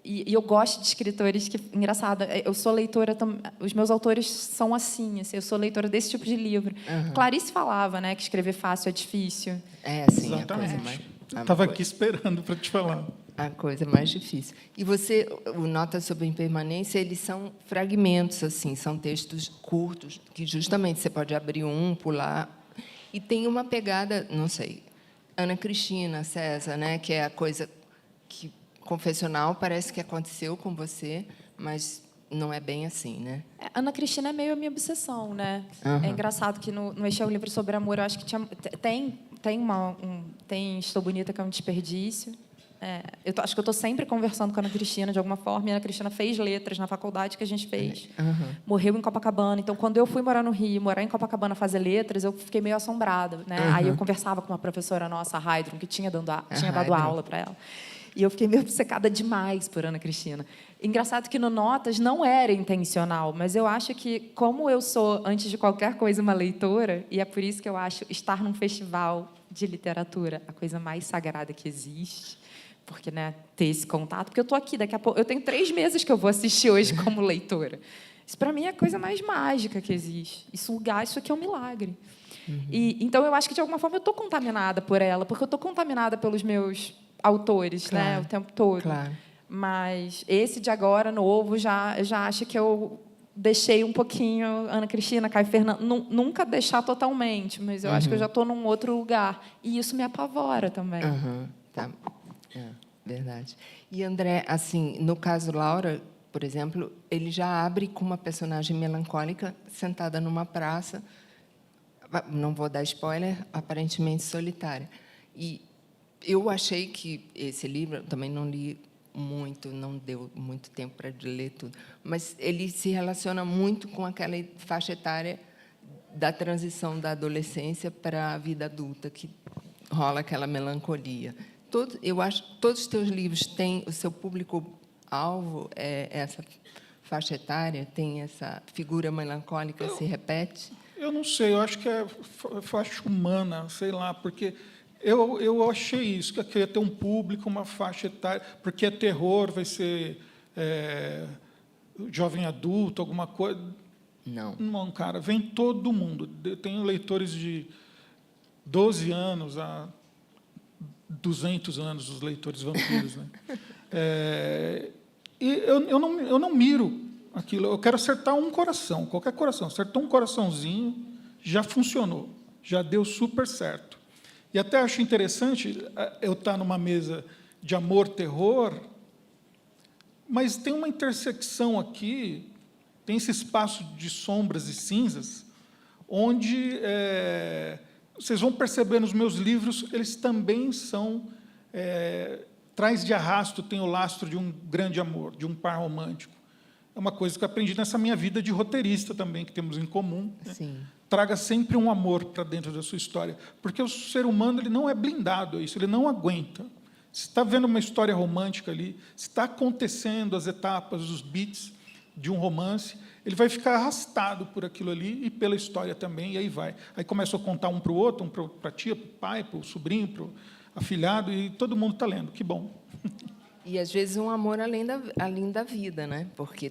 e eu gosto de escritores que... Engraçado, eu sou leitora... Os meus autores são assim, eu sou leitora desse tipo de livro. Clarice falava, né, que escrever fácil é difícil. Sim, exatamente. Estava aqui esperando para te falar. A coisa mais difícil. E o Nota sobre a Impermanência, eles são fragmentos, assim, são textos curtos, que justamente você pode abrir pular. E tem uma pegada, não sei, Ana Cristina, César, né, que é a coisa que confessional parece que aconteceu com você, mas não é bem assim, né? Ana Cristina é meio a minha obsessão, né? É engraçado que no Este é um livro sobre amor, eu acho que tem Estou Bonita, que é um desperdício. Acho que eu estou sempre conversando com a Ana Cristina, de alguma forma, e a Ana Cristina fez letras na faculdade que a gente fez. Morreu em Copacabana. Então, quando eu fui morar no Rio, morar em Copacabana, fazer letras, eu fiquei meio assombrada, né? Aí eu conversava com uma professora nossa, a Heidrun, que tinha dado aula para ela. E eu fiquei meio obcecada demais por Ana Cristina. Engraçado que no Notas não era intencional, mas eu acho que, como eu sou, antes de qualquer coisa, uma leitora, e é por isso que eu acho estar num festival de literatura a coisa mais sagrada que existe, porque, né, ter esse contato, porque eu estou aqui, daqui a pouco, eu tenho 3 meses que eu vou assistir hoje como leitora. Isso, para mim, é a coisa mais mágica que existe. Isso aqui é um milagre. Então, eu acho que, de alguma forma, eu estou contaminada por ela, porque eu estou contaminada pelos meus autores, Claro, né, o tempo todo. claro. Mas esse de agora, novo, eu já acho que eu deixei um pouquinho Ana Cristina, Caio Fernando, nunca deixar totalmente, mas eu acho que eu já estou num outro lugar. E isso me apavora também. Tá. Verdade. E, André, assim, no caso Laura, por exemplo, ele já abre com uma personagem melancólica sentada numa praça, não vou dar spoiler, aparentemente solitária. E eu achei que esse livro, eu também não li muito, não deu muito tempo para ler tudo, mas ele se relaciona muito com aquela faixa etária da transição da adolescência para a vida adulta, que rola aquela melancolia. Eu acho que todos os teus livros têm o seu público-alvo, essa faixa etária, tem essa figura melancólica, se repete? Eu não sei, eu acho que é faixa humana, sei lá, porque eu achei isso, que ia ter um público, uma faixa etária, porque é terror, vai ser jovem adulto, alguma coisa. Não, cara, vem todo mundo. Eu tenho leitores de 12 anos a 200 anos, os leitores vampiros. Né? E eu não miro aquilo, eu quero acertar um coração, qualquer coração. Acertou um coraçãozinho, já funcionou, já deu super certo. E até acho interessante eu estar numa mesa de amor, terror, mas tem uma intersecção aqui, tem esse espaço de sombras e cinzas, onde vocês vão perceber nos meus livros, eles também são, traz de arrasto, tem o lastro de um grande amor, de um par romântico. É uma coisa que eu aprendi nessa minha vida de roteirista também, que temos em comum. Sim. Né? Traga sempre um amor para dentro da sua história, porque o ser humano ele não é blindado a isso, ele não aguenta. Se está vendo uma história romântica ali, se está acontecendo as etapas, os beats de um romance, ele vai ficar arrastado por aquilo ali e pela história também, e aí vai. Aí começa a contar um para o outro, um para a tia, para o pai, para o sobrinho, para o afilhado, e todo mundo está lendo. Que bom. E, às vezes, um amor além da vida, né? Porque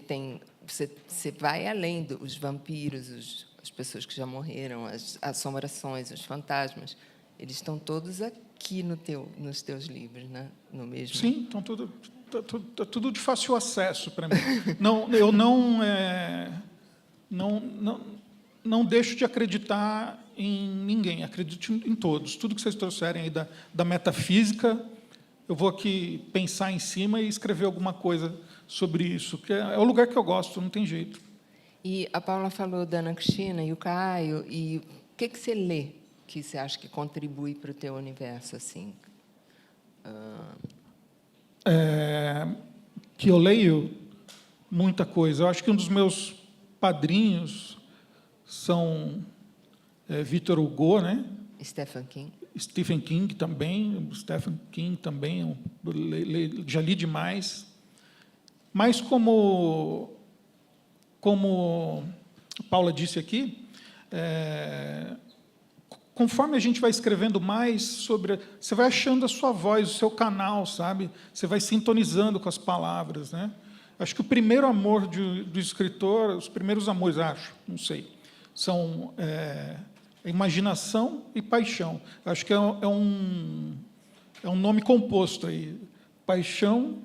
você vai além dos vampiros, as pessoas que já morreram, as assombrações, os fantasmas. Eles estão todos aqui nos teus livros, né? No mesmo. Sim, estão tudo de fácil acesso para mim. Eu não deixo de acreditar em ninguém, acredito em todos. Tudo que vocês trouxerem aí da metafísica, eu vou aqui pensar em cima e escrever alguma coisa sobre isso, que é o lugar que eu gosto, não tem jeito. E a Paula falou da Ana Cristina e o Caio, e o que você lê que você acha que contribui para o teu universo, assim? Que eu leio muita coisa. Eu acho que um dos meus padrinhos são Victor Hugo, né? Stephen King também. Stephen King também. Já li demais. Mas como a Paula disse aqui, conforme a gente vai escrevendo mais sobre, você vai achando a sua voz, o seu canal, sabe? Você vai sintonizando com as palavras, né? Acho que o primeiro amor do escritor, os primeiros amores, não sei, são imaginação e paixão. Acho que é um nome composto aí, paixão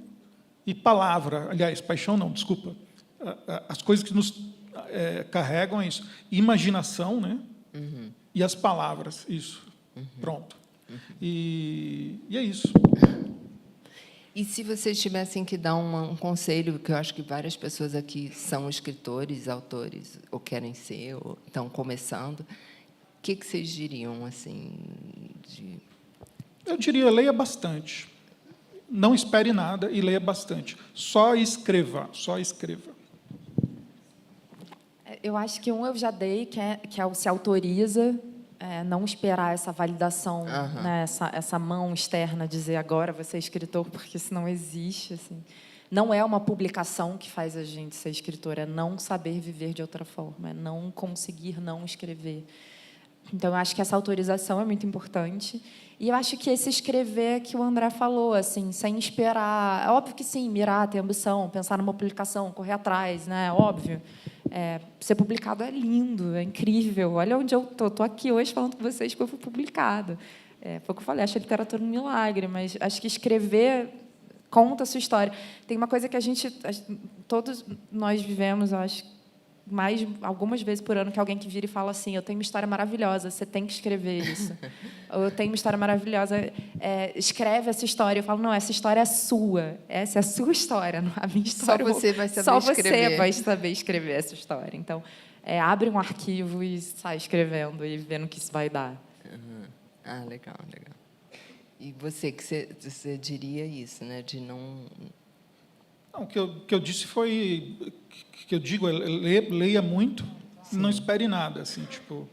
e palavra. Aliás, paixão não, desculpa. As coisas que nos carregam é isso. Imaginação, né? Uhum. E as palavras, isso. Uhum. Pronto. Uhum. E é isso. E se vocês tivessem que dar um conselho, que eu acho que várias pessoas aqui são escritores, autores, ou querem ser, ou estão começando, o que vocês diriam, assim? Eu diria, leia bastante. Não espere nada e leia bastante. Só escreva, só escreva. Eu acho que eu já dei, que é o Se Autoriza. não esperar essa validação, né, essa mão externa dizer agora você é escritor, porque isso não existe. Assim. Não é uma publicação que faz a gente ser escritor, é não saber viver de outra forma, é não conseguir não escrever. Então, eu acho que essa autorização é muito importante. E eu acho que esse escrever que o André falou, assim, sem esperar... É óbvio que sim, mirar, ter ambição, pensar numa publicação, correr atrás, né? Óbvio. Ser publicado é lindo, é incrível. Olha onde eu estou. Estou aqui hoje falando com vocês que eu fui publicado. Foi o que eu falei, acho a literatura um milagre, mas acho que escrever conta a sua história. Tem uma coisa que todos nós vivemos, eu acho, algumas vezes por ano, que alguém que vira e fala assim, eu tenho uma história maravilhosa, você tem que escrever isso. Ou eu tenho uma história maravilhosa, escreve essa história. Eu falo, não, essa história é sua. Essa é a sua história, não a minha história. Só você vai saber escrever. Só você vai saber escrever essa história. Então, abre um arquivo e sai escrevendo e vendo o que isso vai dar. Legal, legal. E você, que você diria isso, né? De não... Não, o que eu disse foi... que eu digo, leia muito, sim, não espere nada, assim, tipo,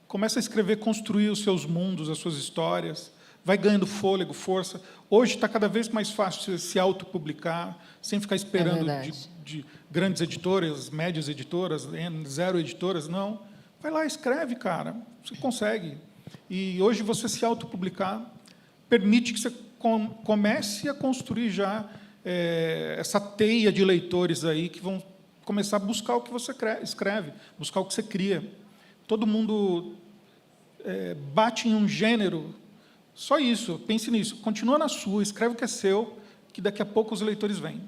começa a escrever, construir os seus mundos, as suas histórias, vai ganhando fôlego, força. Hoje está cada vez mais fácil se autopublicar, sem ficar esperando de grandes editoras, médias editoras, 0 editoras, não. Vai lá, escreve, cara, você consegue. E hoje você se autopublicar permite que você comece a construir já essa teia de leitores aí que vão começar a buscar o que você escreve, buscar o que você cria. Todo mundo bate em um gênero, só isso, pense nisso. Continua na sua, escreve o que é seu, que daqui a pouco os leitores vêm.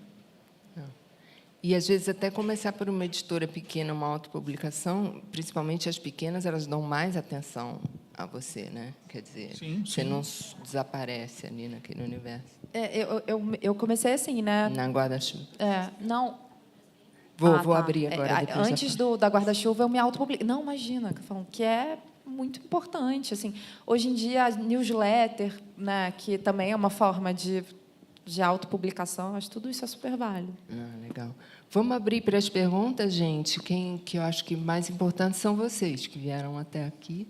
E, às vezes, até começar por uma editora pequena, uma autopublicação, principalmente as pequenas, elas dão mais atenção a você, né? Quer dizer, sim, você sim, não desaparece ali naquele universo. Eu comecei assim, né? Na Guarda-Chuva. Não... Vou abrir agora. Antes da Guarda-Chuva, eu me autopubliquei. Não, imagina, que é muito importante. Assim, hoje em dia, a newsletter, né, que também é uma forma de autopublicação, acho que tudo isso é super válido. Legal. Vamos abrir para as perguntas, gente. Que eu acho que mais importante são vocês, que vieram até aqui.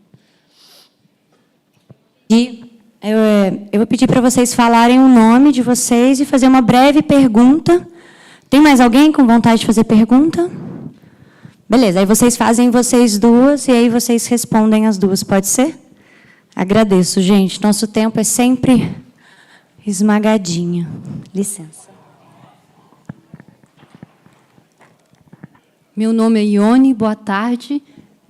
Eu vou pedir para vocês falarem o nome de vocês e fazer uma breve pergunta. Tem mais alguém com vontade de fazer pergunta? Beleza, aí vocês fazem vocês duas e aí vocês respondem as duas, pode ser? Agradeço, gente. Nosso tempo é sempre esmagadinho. Licença. Meu nome é Ione, boa tarde.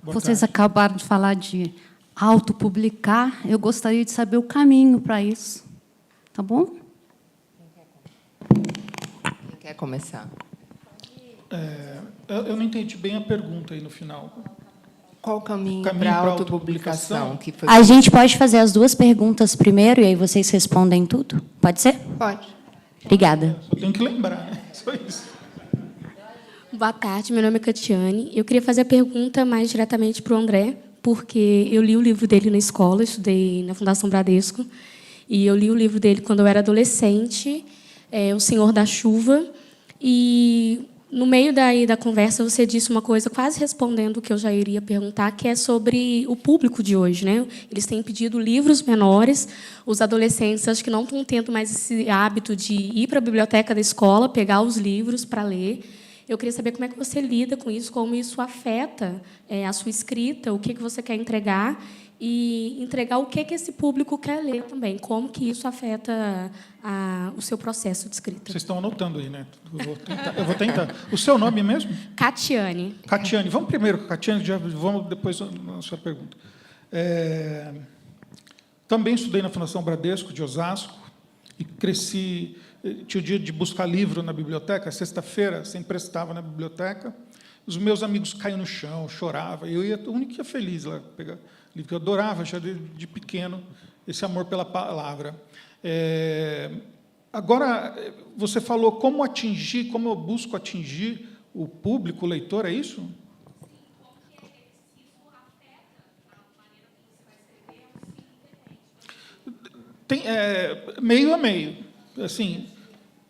Vocês acabaram de falar de autopublicar. Eu gostaria de saber o caminho para isso. Tá bom? Quem quer começar? Eu não entendi bem a pergunta aí no final. Qual o caminho para a autopublicação? A gente pode fazer as duas perguntas primeiro e aí vocês respondem tudo? Pode ser? Pode. Obrigada. Só tenho que lembrar, né? Só isso. Boa tarde, meu nome é Catiane. Eu queria fazer a pergunta mais diretamente para o André, porque eu li o livro dele na escola, estudei na Fundação Bradesco, e eu li o livro dele quando eu era adolescente, O Senhor da Chuva, e no meio da conversa você disse uma coisa quase respondendo o que eu já iria perguntar, que é sobre o público de hoje, né? Eles têm pedido livros menores, os adolescentes acho que não estão tendo mais esse hábito de ir para a biblioteca da escola, pegar os livros para ler. Eu queria saber como é que você lida com isso, como isso afeta a sua escrita, o que você quer entregar e entregar o que esse público quer ler também, como que isso afeta o seu processo de escrita. Vocês estão anotando aí, né? Eu vou tentar. O seu nome mesmo? Catiane. Catiane. Vamos primeiro com a Catiane, já vamos depois na sua pergunta. Também estudei na Fundação Bradesco, de Osasco, e cresci... Tinha o dia de buscar livro na biblioteca, sexta-feira, sempre prestava na biblioteca. Os meus amigos caíam no chão, choravam. Eu ia, o único que ia feliz lá pegar livro, que eu adorava, já de pequeno, esse amor pela palavra. Agora, você falou como eu busco atingir o público, o leitor, é isso? Tem, meio a meio. Assim,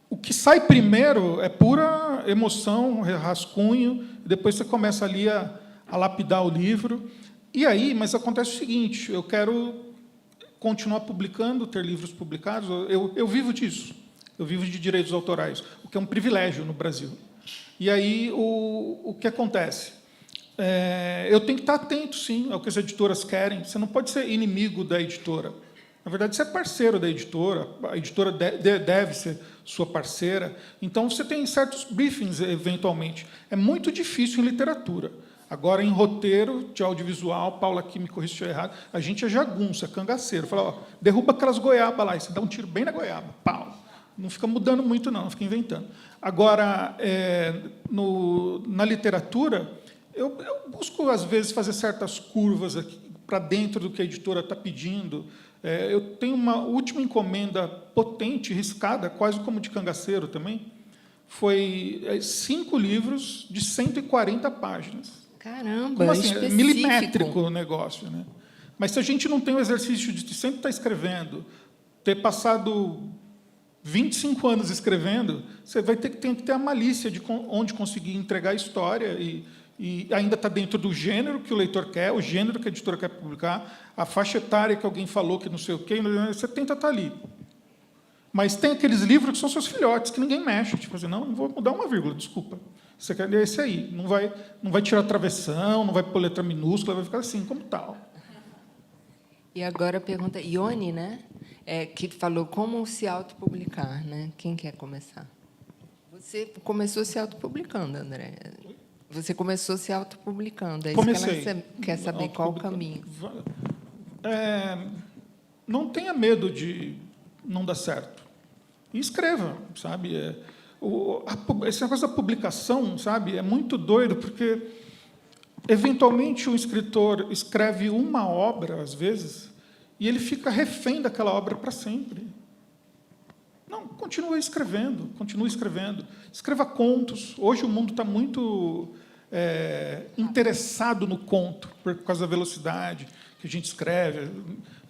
o que sai primeiro é pura emoção, rascunho, depois você começa ali a lapidar o livro. E aí, mas acontece o seguinte, eu quero continuar publicando, ter livros publicados, eu vivo disso, eu vivo de direitos autorais, o que é um privilégio no Brasil. E aí, o que acontece? Eu tenho que estar atento, sim, ao que as editoras querem. Você não pode ser inimigo da editora. Na verdade, você é parceiro da editora, a editora deve ser sua parceira. Então, você tem certos briefings, eventualmente. É muito difícil em literatura. Agora, em roteiro de audiovisual, Paula aqui me corrigiu se eu errado, a gente é jagunço, é cangaceiro. Fala, ó, derruba aquelas goiabas lá, e você dá um tiro bem na goiaba, pau. Não fica mudando muito, não fica inventando. Agora, na literatura, eu busco, às vezes, fazer certas curvas para dentro do que a editora está pedindo. Eu tenho uma última encomenda potente, riscada, quase como de cangaceiro também. Foi 5 livros de 140 páginas. Caramba, Como assim? específico. Milimétrico o negócio, né? Mas se a gente não tem o exercício de sempre estar escrevendo, ter passado 25 anos escrevendo, você tem que ter a malícia de onde conseguir entregar a história e ainda está dentro do gênero que o leitor quer, o gênero que a editora quer publicar, a faixa etária que alguém falou que não sei o quê, você tenta estar ali. Mas tem aqueles livros que são seus filhotes, que ninguém mexe. Tipo assim, não vou mudar uma vírgula, desculpa. Você quer ler esse aí. Não vai tirar travessão, não vai pôr letra minúscula, vai ficar assim, como tal. E agora a pergunta, Ione, né? Que falou como se autopublicar, né? Quem quer começar? Você começou se autopublicando, André. Você começou se autopublicando. É isso Comecei. que ela quer saber, qual o caminho. Não tenha medo de não dar certo. E escreva, sabe? Esse negócio da publicação, sabe, é muito doido, porque, eventualmente, um escritor escreve uma obra, às vezes, e ele fica refém daquela obra para sempre. Não, continue escrevendo, continue escrevendo. Escreva contos. Hoje o mundo está muito interessado no conto, por causa da velocidade que a gente escreve.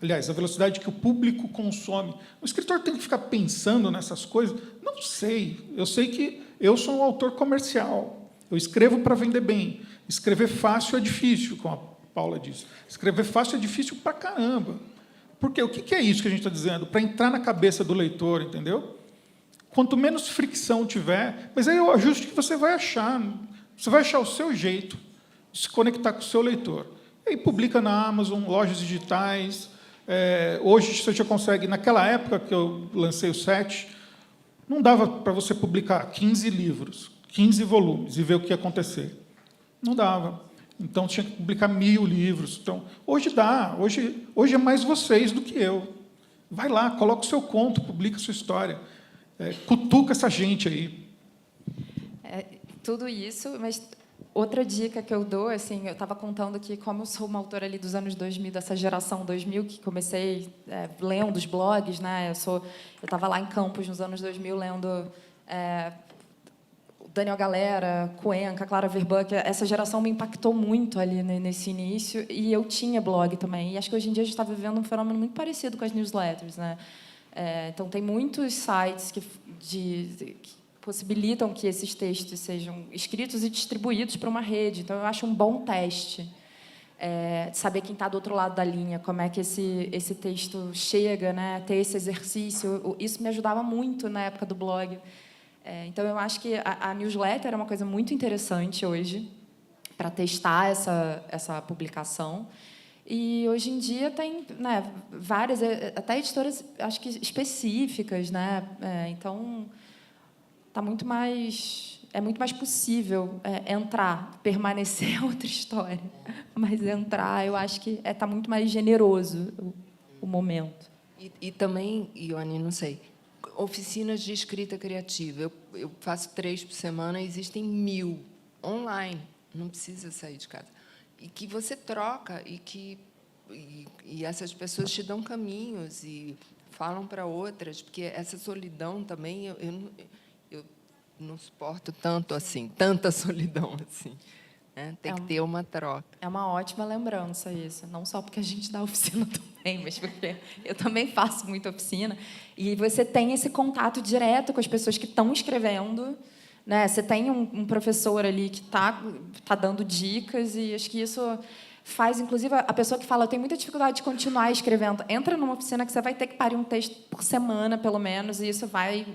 Aliás, a velocidade que o público consome. O escritor tem que ficar pensando nessas coisas? Não sei. Eu sei que eu sou um autor comercial. Eu escrevo para vender bem. Escrever fácil é difícil, como a Paula disse. Escrever fácil é difícil para caramba. Por quê? O que é isso que a gente está dizendo? Para entrar na cabeça do leitor, entendeu? Quanto menos fricção tiver, mas aí é o ajuste que você vai achar. Você vai achar o seu jeito de se conectar com o seu leitor. E aí publica na Amazon, lojas digitais. Hoje você já consegue, naquela época que eu lancei o 7, não dava para você publicar 15 livros, 15 volumes e ver o que ia acontecer. Não dava. Então, tinha que publicar 1000 livros. Então, hoje dá. Hoje é mais vocês do que eu. Vai lá, coloca o seu conto, publica a sua história. Cutuca essa gente aí. Tudo isso, mas outra dica que eu dou, assim, eu estava contando que, como eu sou uma autora ali dos anos 2000, dessa geração 2000, que comecei lendo os blogs, né? Eu estava lá em Campos, nos anos 2000, lendo Daniel Galera, Cuenca, Clara Verbuck. Essa geração me impactou muito ali nesse início, e eu tinha blog também. E acho que hoje em dia a gente está vivendo um fenômeno muito parecido com as newsletters, né? Então, tem muitos sites que possibilitam que esses textos sejam escritos e distribuídos para uma rede. Então, eu acho um bom teste de saber quem está do outro lado da linha, como é que esse texto chega, né? Ter esse exercício. Isso me ajudava muito na época do blog. Então, eu acho que a newsletter é uma coisa muito interessante hoje para testar essa publicação. E, hoje em dia, tem, né, várias, até editoras, acho que específicas, né? Então, é muito mais possível entrar. Permanecer é outra história. Mas entrar, eu acho que está muito mais generoso o momento. E também, Ione, não sei, oficinas de escrita criativa. Eu faço 3 por semana, existem 1000 online, não precisa sair de casa. E que você troca, e essas pessoas te dão caminhos e falam para outras, porque essa solidão também, eu não suporto tanto assim, tanta solidão assim. Né? Tem que ter uma troca. É uma ótima lembrança isso, não só porque a gente dá oficina também, mas porque eu também faço muita oficina. E você tem esse contato direto com as pessoas que estão escrevendo, né? Você tem um professor ali que está dando dicas, e acho que isso faz, inclusive, a pessoa que fala, eu tenho muita dificuldade de continuar escrevendo, entra numa oficina que você vai ter que parir um texto por semana, pelo menos, e isso vai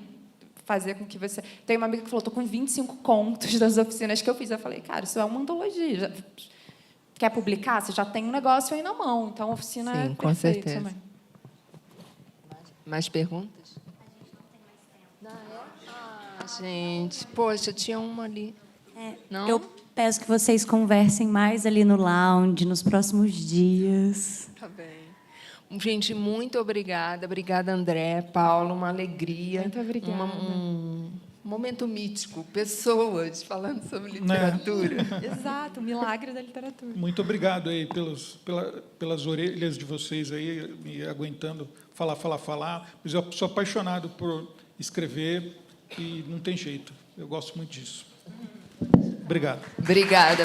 fazer com que você... Tem uma amiga que falou, estou com 25 contos das oficinas que eu fiz. Eu falei, cara, isso é uma antologia. Quer publicar? Você já tem um negócio aí na mão. Então, a oficina é com certeza. também. Mais perguntas? Gente, poxa, tinha uma ali. Não? Eu peço que vocês conversem mais ali no lounge, nos próximos dias. Tá bem. Gente, muito obrigada. Obrigada, André, Paulo, uma alegria. Muito obrigada. Um momento mítico, pessoas falando sobre literatura. Exato, o milagre da literatura. Muito obrigado aí pelas orelhas de vocês aí, me aguentando falar. Mas eu sou apaixonado por escrever e não tem jeito. Eu gosto muito disso. Obrigado. Obrigada.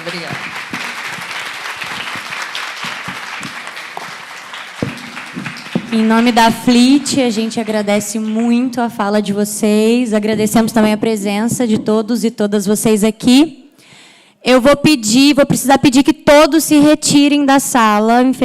Em nome da FLIT, a gente agradece muito a fala de vocês, agradecemos também a presença de todos e todas vocês aqui. Eu vou precisar pedir que todos se retirem da sala.